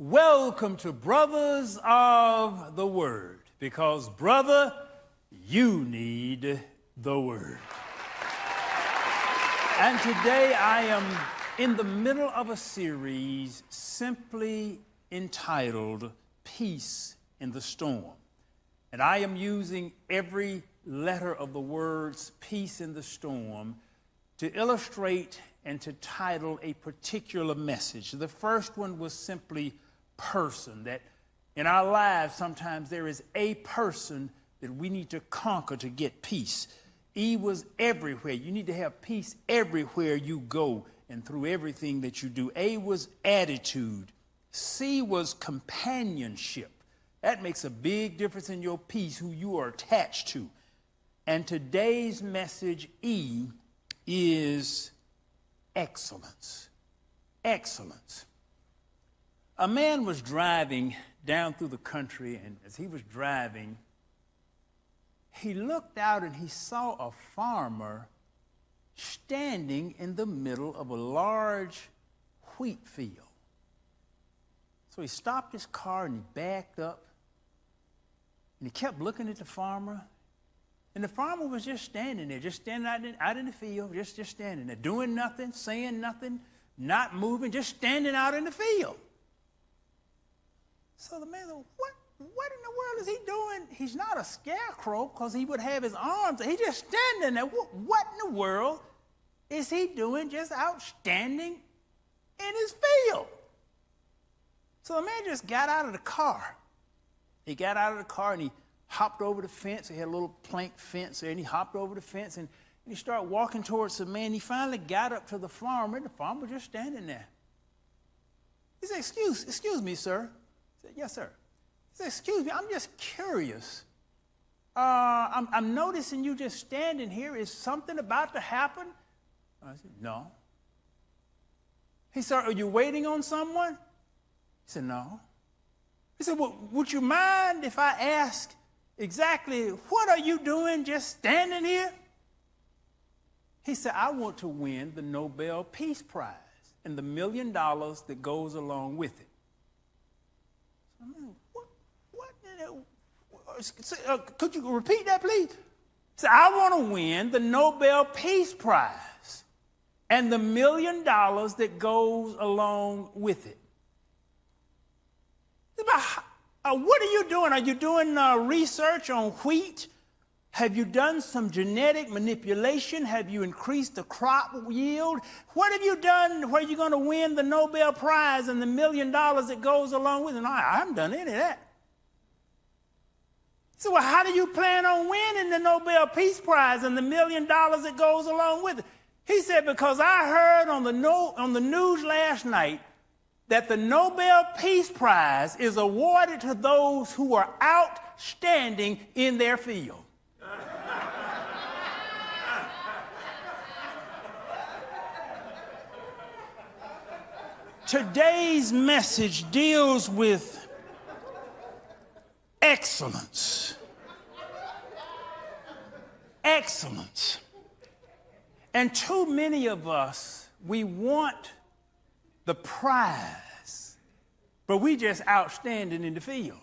Welcome to Brothers of the Word, because, brother, you need the Word. And today I am in the middle of a series simply entitled Peace in the Storm. And I am using every letter of the words Peace in the Storm to illustrate and to title a particular message. The first one was simply person, that in our lives sometimes there is a person that we need to conquer to get peace. E was everywhere. You need to have peace everywhere you go and through everything that you do. A was attitude. C was companionship. That makes a big difference in your peace, who you are attached to. And today's message, E, is excellence. Excellence. A man was driving down through the country, and as he was driving, he looked out and he saw a farmer standing in the middle of a large wheat field. So he stopped his car and he backed up, and he kept looking at the farmer. And the farmer was just standing there, just standing out in the field, just standing there, doing nothing, saying nothing, not moving, just standing out in the field. So the man said, what in the world is he doing? He's not a scarecrow, because he would have his arms. He's just standing there. What in the world is he doing just outstanding in his field? So the man just got out of the car. He got out of the car and he hopped over the fence. He had a little plank fence there, and he hopped over the fence and he started walking towards the man. He finally got up to the farmer, and the farmer was just standing there. He said, excuse me, sir. I said, yes, sir. He said, excuse me, I'm just curious. I'm noticing you just standing here. Is something about to happen? I said, no. He said, are you waiting on someone? He said, no. He said, well, would you mind if I ask exactly what are you doing just standing here? He said, I want to win the Nobel Peace Prize and the $1 million that goes along with it. Could you repeat that, please? So I want to win the Nobel Peace Prize and the $1 million that goes along with it. What are you doing? Are you doing research on wheat? Have you done some genetic manipulation? Have you increased the crop yield? What have you done where you're going to win the Nobel Prize and the $1 million that goes along with it? No, I haven't done any of that. So well, how do you plan on winning the Nobel Peace Prize and the $1 million that goes along with it? He said, because I heard on the news last night that the Nobel Peace Prize is awarded to those who are outstanding in their field. Today's message deals with excellence. Excellence. And too many of us, we want the prize, but we just outstanding in the field.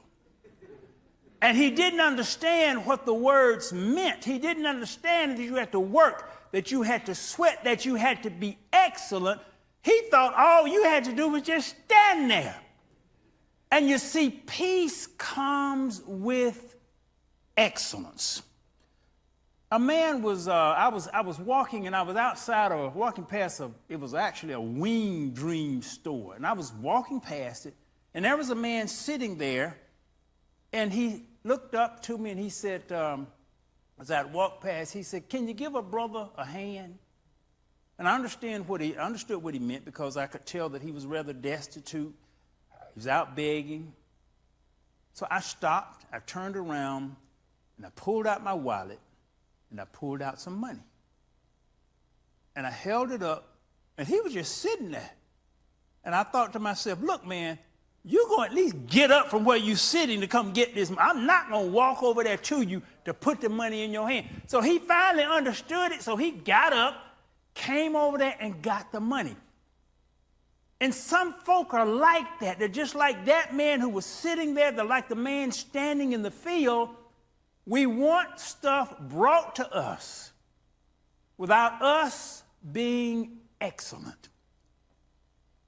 And he didn't understand what the words meant. He didn't understand that you had to work, that you had to sweat, that you had to be excellent. He thought all you had to do was just stand there. And you see, peace comes with excellence. A man was, I was walking, and I was outside of, walking past it was actually a Wing Dream store. And I was walking past it, and there was a man sitting there, and he looked up to me and he said, as I walked past, he said, can you give a brother a hand? And I understood what he meant, because I could tell that he was rather destitute. He was out begging. So I stopped, I turned around, and I pulled out my wallet, and I pulled out some money. And I held it up, and he was just sitting there. And I thought to myself, look, man, you're going to at least get up from where you're sitting to come get this. I'm not going to walk over there to you to put the money in your hand. So he finally understood it, so he got up, came over there, and got the money. And some folk are like that. They're just like that man who was sitting there. They're like the man standing in the field. We want stuff brought to us without us being excellent.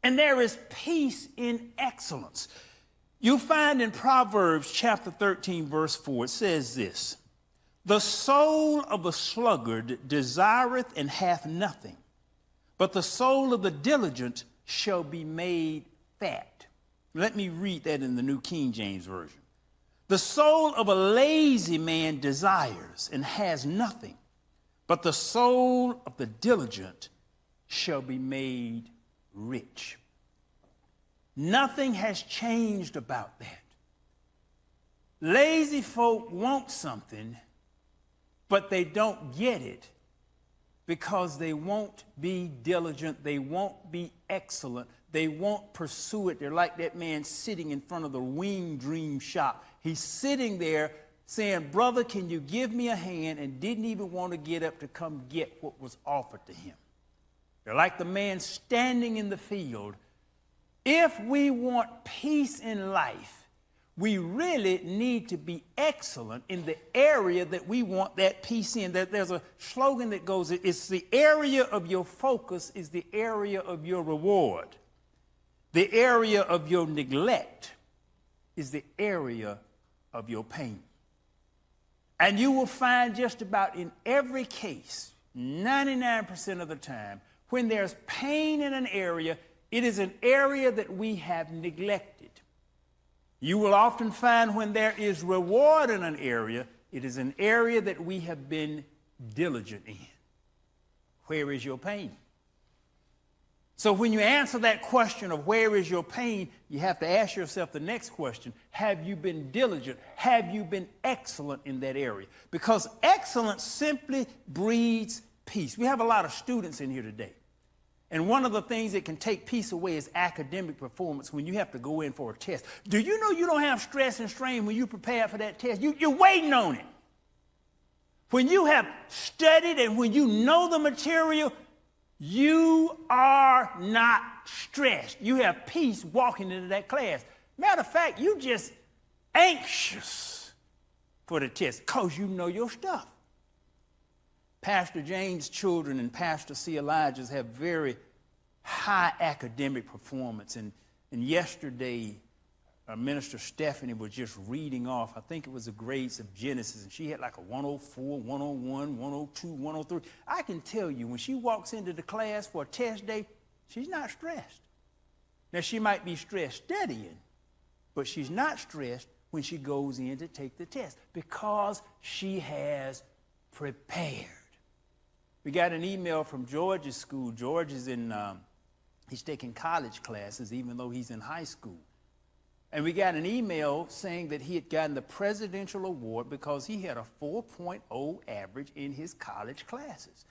And there is peace in excellence. You find in Proverbs chapter 13, verse 4, it says this: the soul of the sluggard desireth and hath nothing, but the soul of the diligent shall be made fat. Let me read that in the New King James Version. The soul of a lazy man desires and has nothing, but the soul of the diligent shall be made rich. Nothing has changed about that. Lazy folk want something, but they don't get it because they won't be diligent, they won't be excellent, they won't pursue it. They're like that man sitting in front of the Wing Dream shop. He's sitting there saying, brother, can you give me a hand? And didn't even want to get up to come get what was offered to him. They're like the man standing in the field. If we want peace in life, we really need to be excellent in the area that we want that peace in. There's a slogan that goes, it's the area of your focus is the area of your reward. The area of your neglect is the area of your pain. And you will find just about in every case, 99% of the time, when there's pain in an area, it is an area that we have neglected. You will often find when there is reward in an area, it is an area that we have been diligent in. Where is your pain? So when you answer that question of where is your pain, you have to ask yourself the next question: have you been diligent? Have you been excellent in that area? Because excellence simply breeds peace. We have a lot of students in here today. And one of the things that can take peace away is academic performance when you have to go in for a test. Do you know you don't have stress and strain when you prepare for that test? You're waiting on it. When you have studied and when you know the material, you are not stressed. You have peace walking into that class. Matter of fact, you just anxious for the test because you know your stuff. Pastor James' children and Pastor C. Elijah's have very high academic performance. And yesterday, Minister Stephanie was just reading off, I think it was the grades of Genesis, and she had like a 104, 101, 102, 103. I can tell you, when she walks into the class for a test day, she's not stressed. Now, she might be stressed studying, but she's not stressed when she goes in to take the test because she has prepared. We got an email from George's school. George is he's taking college classes even though he's in high school. And we got an email saying that he had gotten the presidential award because he had a 4.0 average in his college classes.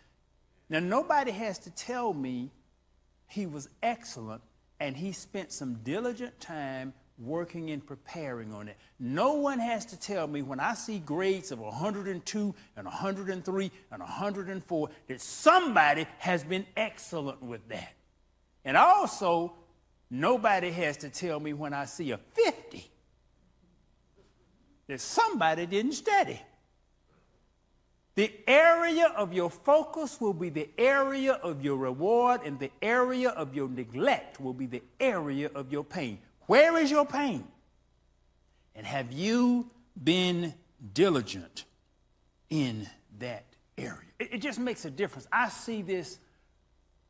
Now, nobody has to tell me he was excellent and he spent some diligent time working and preparing on it. No one has to tell me when I see grades of 102 and 103 and 104 that somebody has been excellent with that. And also, nobody has to tell me when I see a 50 that somebody didn't study. The area of your focus will be the area of your reward, and the area of your neglect will be the area of your pain. Where is your pain? And have you been diligent in that area? It just makes a difference. I see this.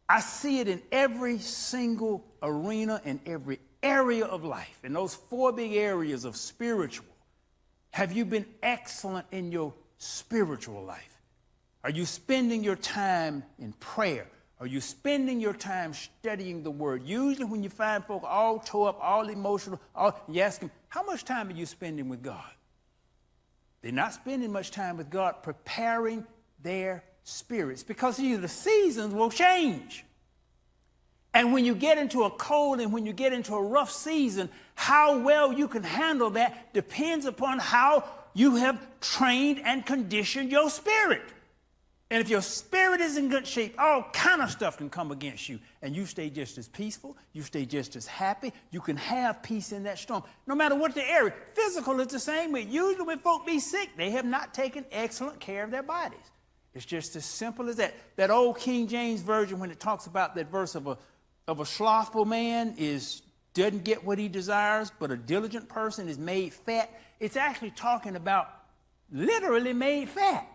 I see it in every single arena and every area of life. In those four big areas of spiritual, have you been excellent in your spiritual life? Are you spending your time in prayer? Are you spending your time studying the Word? Usually when you find folk all tore up, all emotional, you ask them, how much time are you spending with God? They're not spending much time with God preparing their spirits because the seasons will change. And when you get into a cold and when you get into a rough season, how well you can handle that depends upon how you have trained and conditioned your spirit. And if your spirit is in good shape, all kind of stuff can come against you. And you stay just as peaceful. You stay just as happy. You can have peace in that storm. No matter what the area. Physical is the same way. Usually when folk be sick, they have not taken excellent care of their bodies. It's just as simple as that. That old King James Version, when it talks about that verse of a slothful man doesn't get what he desires, but a diligent person is made fat. It's actually talking about literally made fat.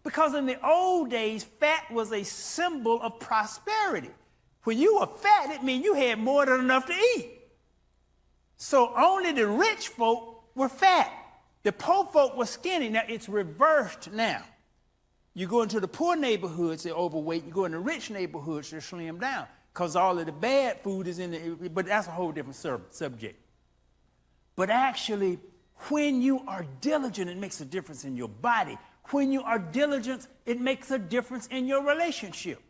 Because in the old days, fat was a symbol of prosperity. When you were fat, it meant you had more than enough to eat. So only the rich folk were fat. The poor folk were skinny. Now, it's reversed now. You go into the poor neighborhoods, they're overweight. You go in the rich neighborhoods, they're slim down. Because all of the bad food is in it. But that's a whole different subject. But actually, when you are diligent, it makes a difference in your body. When you are diligent, it makes a difference in your relationship.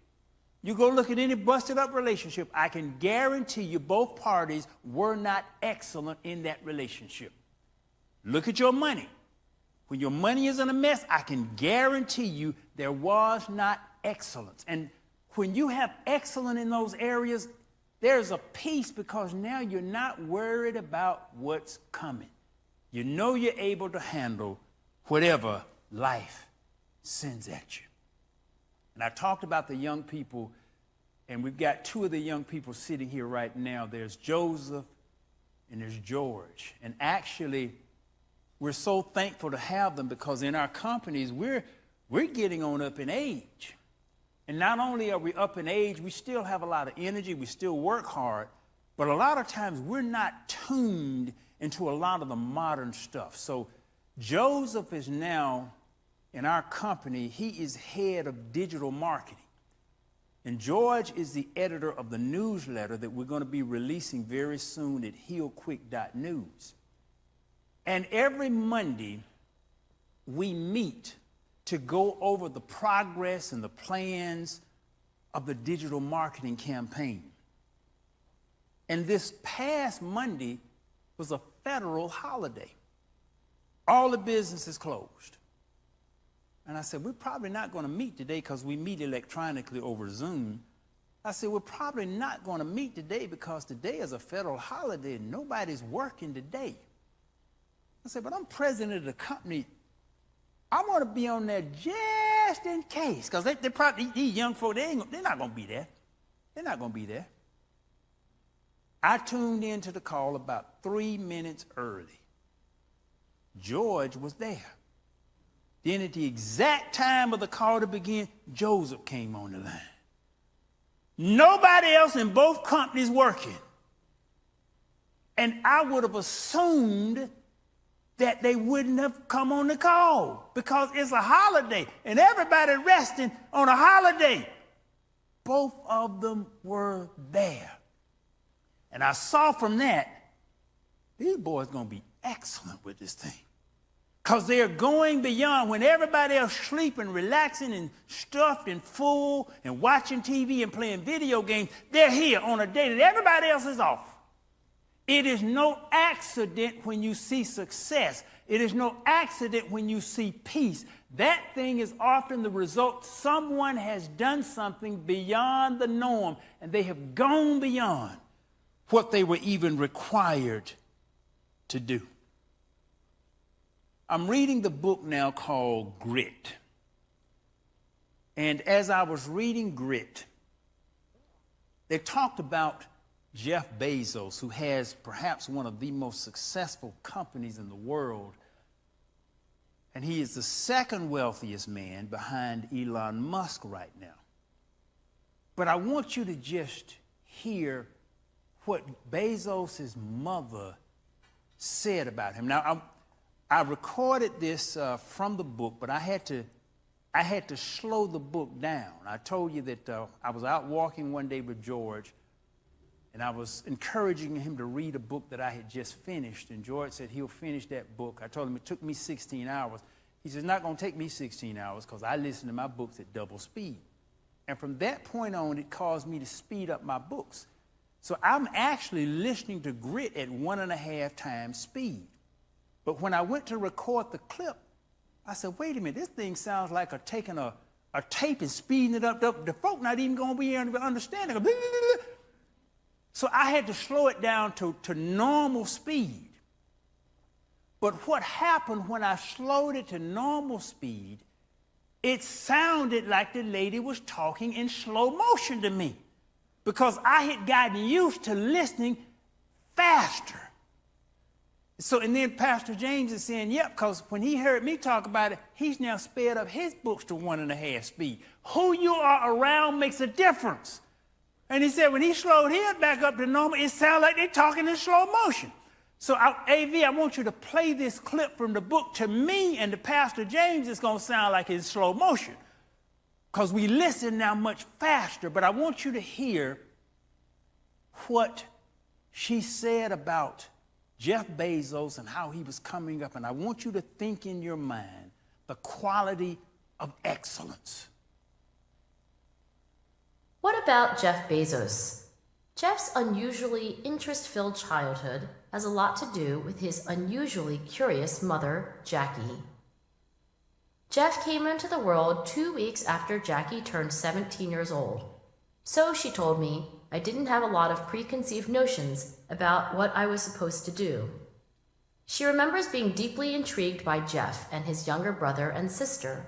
You go look at any busted up relationship, I can guarantee you both parties were not excellent in that relationship. Look at your money. When your money is in a mess, I can guarantee you there was not excellence. And when you have excellence in those areas, there's a peace because now you're not worried about what's coming. You know you're able to handle whatever life sends at you. And I talked about the young people, and we've got two of the young people sitting here right now. There's Joseph and there's George. And actually, we're so thankful to have them because in our companies, we're getting on up in age. And not only are we up in age, we still have a lot of energy, we still work hard, but a lot of times we're not tuned into a lot of the modern stuff. So Joseph is now in our company, he is head of digital marketing. And George is the editor of the newsletter that we're going to be releasing very soon at healquick.news. And every Monday, we meet to go over the progress and the plans of the digital marketing campaign. And this past Monday was a federal holiday. All the businesses closed. And I said, we're probably not going to meet today because we meet electronically over Zoom. I said, we're probably not going to meet today because today is a federal holiday and nobody's working today. I said, but I'm president of the company. I want to be on there just in case because they probably, these young folk, they're not going to be there. They're not going to be there. I tuned into the call about 3 minutes early. George was there. Then at the exact time of the call to begin, Joseph came on the line. Nobody else in both companies working. And I would have assumed that they wouldn't have come on the call because it's a holiday and everybody resting on a holiday. Both of them were there. And I saw from that, these boys are going to be excellent with this thing. Because they're going beyond when everybody else sleeping, relaxing, and stuffed and full, and watching TV and playing video games. They're here on a day that everybody else is off. It is no accident when you see success. It is no accident when you see peace. That thing is often the result. Someone has done something beyond the norm, and they have gone beyond what they were even required to do. I'm reading the book now called Grit. And as I was reading Grit, they talked about Jeff Bezos, who has perhaps one of the most successful companies in the world. And he is the second wealthiest man behind Elon Musk right now. But I want you to just hear what Bezos' mother said about him. Now, I recorded this from the book, but I had to slow the book down. I told you that I was out walking one day with George, and I was encouraging him to read a book that I had just finished, and George said he'll finish that book. I told him it took me 16 hours. He said, it's not going to take me 16 hours because I listen to my books at double speed. And from that point on, it caused me to speed up my books. So I'm actually listening to Grit at 1.5 times speed. But when I went to record the clip, I said, wait a minute, this thing sounds like taking a tape and speeding it up. The folk not even going to be able to understand it. So I had to slow it down to normal speed. But what happened when I slowed it to normal speed, it sounded like the lady was talking in slow motion to me because I had gotten used to listening faster. So, and then Pastor James is saying, yep, because when he heard me talk about it, he's now sped up his books to 1.5 speed. Who you are around makes a difference. And he said when he slowed his back up to normal, it sounded like they're talking in slow motion. So, AV, I want you to play this clip from the book. To me and to Pastor James, it's going to sound like it's slow motion because we listen now much faster. But I want you to hear what she said about Jeff Bezos and how he was coming up. And I want you to think in your mind the quality of excellence. What about Jeff Bezos? Jeff's unusually interest-filled childhood has a lot to do with his unusually curious mother, Jackie. Jeff came into the world 2 weeks after Jackie turned 17 years old. So, she told me, I didn't have a lot of preconceived notions about what I was supposed to do. She remembers being deeply intrigued by Jeff and his younger brother and sister.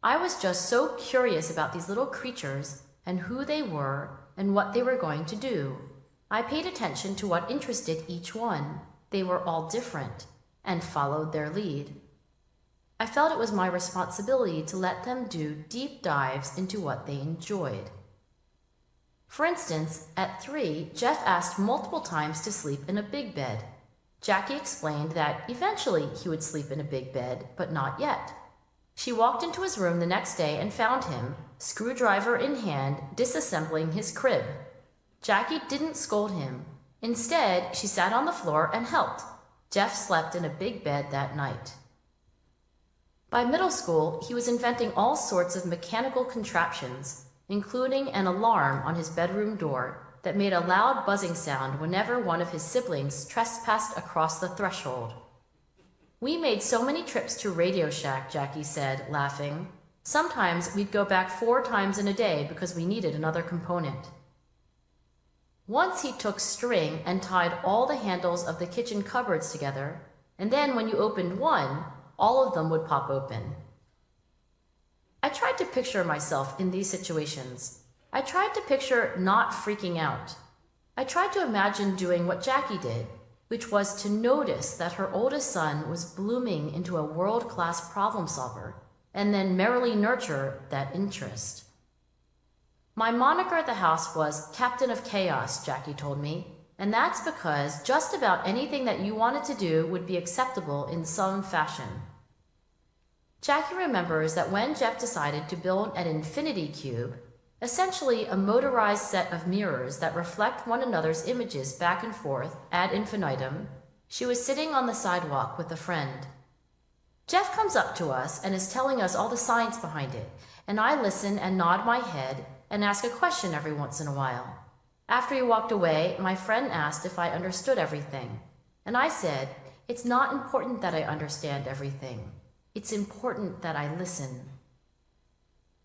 I was just so curious about these little creatures and who they were and what they were going to do. I paid attention to what interested each one. They were all different and followed their lead. I felt it was my responsibility to let them do deep dives into what they enjoyed. For instance, at 3, Jeff asked multiple times to sleep in a big bed. Jackie explained that eventually he would sleep in a big bed, but not yet. She walked into his room the next day and found him, screwdriver in hand, disassembling his crib. Jackie didn't scold him. Instead, she sat on the floor and helped. Jeff slept in a big bed that night. By middle school, he was inventing all sorts of mechanical contraptions, including an alarm on his bedroom door that made a loud buzzing sound whenever one of his siblings trespassed across the threshold. We made so many trips to Radio Shack, Jackie said, laughing. Sometimes we'd go back 4 times in a day because we needed another component. Once he took string and tied all the handles of the kitchen cupboards together, and then when you opened one, all of them would pop open. I tried to picture myself in these situations. I tried to picture not freaking out. I tried to imagine doing what Jackie did, which was to notice that her oldest son was blooming into a world-class problem solver, and then merrily nurture that interest. My moniker at the house was Captain of Chaos, Jackie told me, and that's because just about anything that you wanted to do would be acceptable in some fashion. Jackie remembers that when Jeff decided to build an infinity cube, essentially a motorized set of mirrors that reflect one another's images back and forth ad infinitum, she was sitting on the sidewalk with a friend. Jeff comes up to us and is telling us all the science behind it, and I listen and nod my head and ask a question every once in a while. After he walked away, my friend asked if I understood everything, and I said, it's not important that I understand everything. It's important that I listen.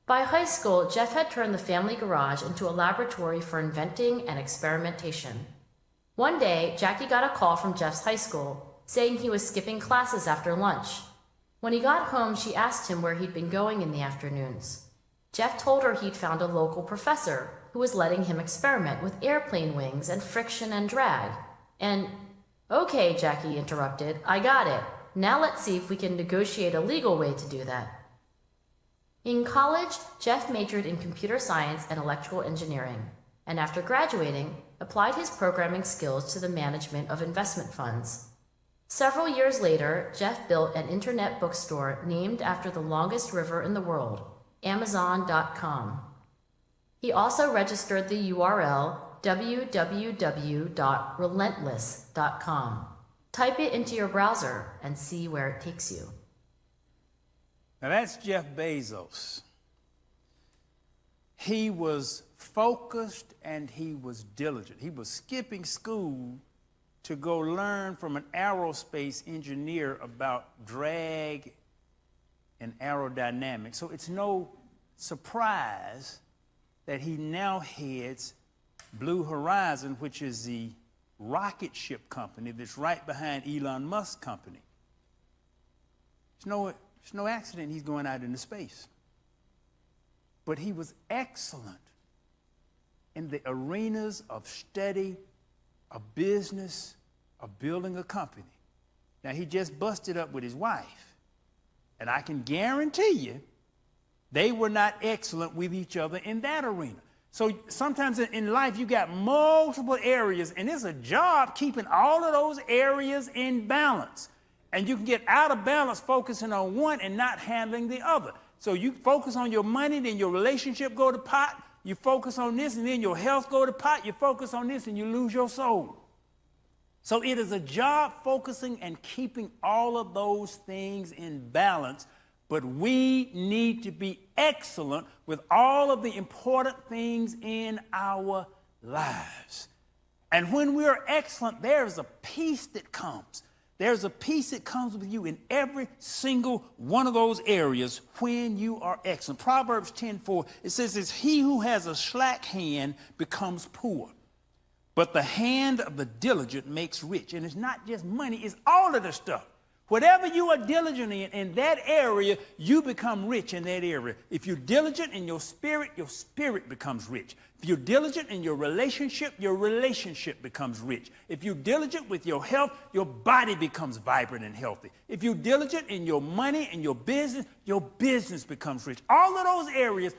By high school, Jeff had turned the family garage into a laboratory for inventing and experimentation. One day, Jackie got a call from Jeff's high school, saying he was skipping classes after lunch. When he got home, she asked him where he'd been going in the afternoons. Jeff told her he'd found a local professor who was letting him experiment with airplane wings and friction and drag. And, okay, Jackie interrupted, I got it. Now let's see if we can negotiate a legal way to do that. In college, Jeff majored in computer science and electrical engineering, and after graduating, applied his programming skills to the management of investment funds. Several years later, Jeff built an internet bookstore named after the longest river in the world, Amazon.com. He also registered the URL www.relentless.com. Type it into your browser and see where it takes you. Now that's Jeff Bezos. He was focused and he was diligent. He was skipping school to go learn from an aerospace engineer about drag and aerodynamics. So it's no surprise that he now heads Blue Horizon, which is the rocket ship company that's right behind Elon Musk's company. It's no accident he's going out into space. But he was excellent in the arenas of study, of business, of building a company. Now, he just busted up with his wife. And I can guarantee you, they were not excellent with each other in that arena. So sometimes in life, you got multiple areas, and it's a job keeping all of those areas in balance. And you can get out of balance focusing on one and not handling the other. So you focus on your money, then your relationship go to pot. You focus on this, and then your health go to pot. You focus on this, and you lose your soul. So it is a job focusing and keeping all of those things in balance. But we need to be excellent with all of the important things in our lives. And when we are excellent, there's a peace that comes. There's a peace that comes with you in every single one of those areas when you are excellent. Proverbs 10:4, it says, "It's he who has a slack hand becomes poor, but the hand of the diligent makes rich." And it's not just money, it's all of the stuff. Whatever you are diligent in that area, you become rich in that area. If you're diligent in your spirit becomes rich. If you're diligent in your relationship becomes rich. If you're diligent with your health, your body becomes vibrant and healthy. If you're diligent in your money and your business becomes rich. All of those areas,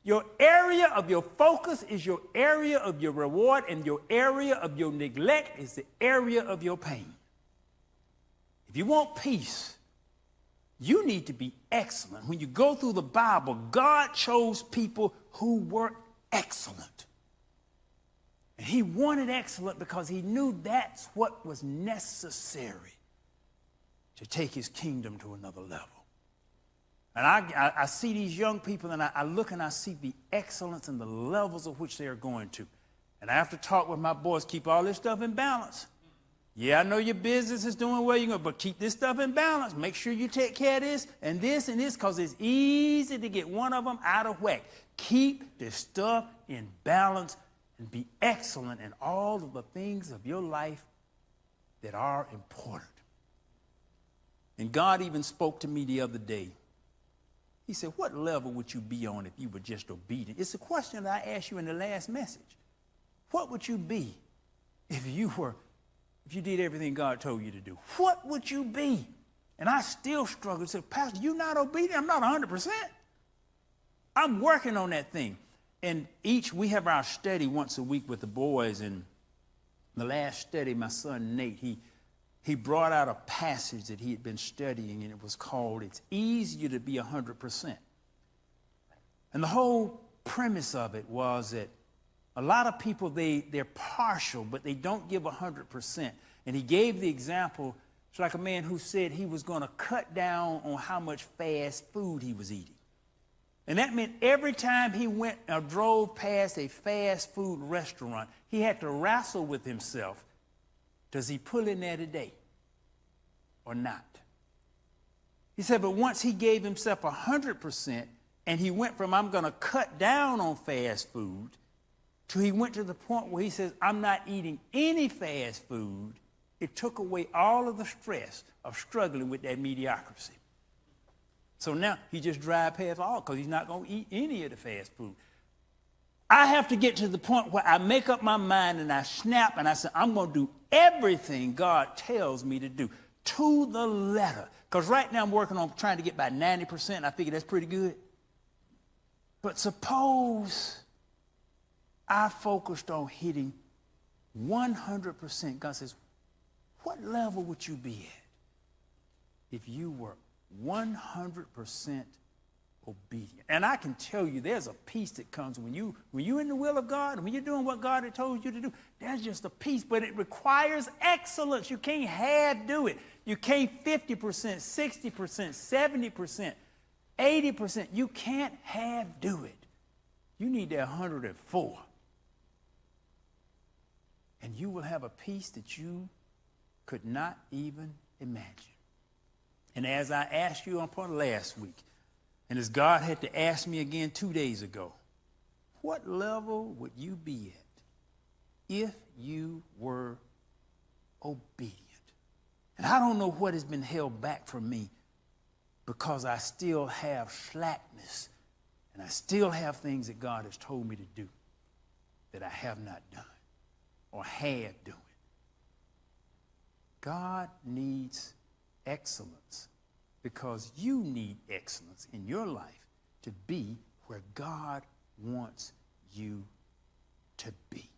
your area of your focus is your area of your reward, and your area of your neglect is the area of your pain. If you want peace, you need to be excellent. When you go through the Bible, God chose people who were excellent. And he wanted excellent because he knew that's what was necessary to take his kingdom to another level. And I see these young people, and I look and I see the excellence and the levels of which they are going to. And I have to talk with my boys, keep all this stuff in balance. Yeah, I know your business is doing well, but keep this stuff in balance. Make sure you take care of this, because it's easy to get one of them out of whack. Keep this stuff in balance and be excellent in all of the things of your life that are important. And God even spoke to me the other day. He said, what level would you be on if you were just obedient? It's a question that I asked you in the last message. What would you be if you did everything God told you to do? What would you be? And I still struggle. I said, Pastor, you're not obedient? I'm not 100%. I'm working on that thing. And we have our study once a week with the boys. And the last study, my son Nate, he brought out a passage that he had been studying, and it was called, "It's Easier to Be 100%. And the whole premise of it was that a lot of people, they're partial, but they don't give 100%. And he gave the example, it's like a man who said he was going to cut down on how much fast food he was eating. And that meant every time he went or drove past a fast food restaurant, he had to wrestle with himself. Does he pull in there today or not? He said, but once he gave himself 100%, and he went from, I'm going to cut down on fast food, till he went to the point where he says, I'm not eating any fast food. It took away all of the stress of struggling with that mediocrity. So now he just drives past all because he's not going to eat any of the fast food. I have to get to the point where I make up my mind and I snap and I say, I'm going to do everything God tells me to do to the letter. Because right now I'm working on trying to get by 90%. I figure that's pretty good. But suppose I focused on hitting 100%. God says, what level would you be at if you were 100% obedient? And I can tell you there's a peace that comes when you're in the will of God, and when you're doing what God had told you to do, there's just a peace, but it requires excellence. You can't half do it. You can't 50%, 60%, 70%, 80%. You can't half do it. You need that 104. And you will have a peace that you could not even imagine. And as I asked you on point last week, And as God had to ask me again 2 days ago, what level would you be at if you were obedient? And I don't know what has been held back from me, because I still have slackness and I still have things that God has told me to do that I have not done or had doing. God needs excellence because you need excellence in your life to be where God wants you to be.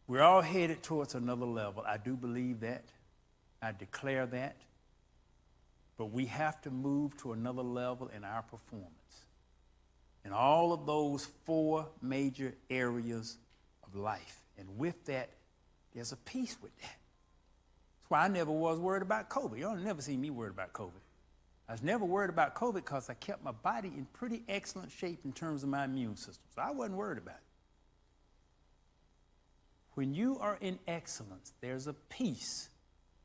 We're all headed towards another level. I do believe that. I declare that. But we have to move to another level in our performance. In all of those 4 major areas of life. And with that, there's a peace with that. That's why I never was worried about COVID. Y'all never seen me worried about COVID. I was never worried about COVID because I kept my body in pretty excellent shape in terms of my immune system. So I wasn't worried about it. When you are in excellence, there's a peace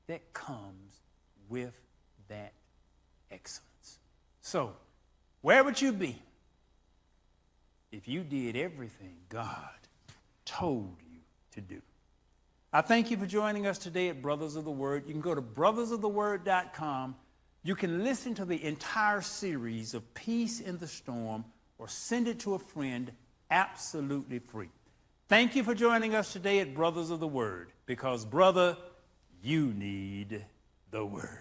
that comes with that excellence. So, where would you be if you did everything God told you to do? I thank you for joining us today at Brothers of the Word. You can go to brothersoftheword.com. You can listen to the entire series of Peace in the Storm or send it to a friend absolutely free. Thank you for joining us today at Brothers of the Word, because, brother, you need the Word.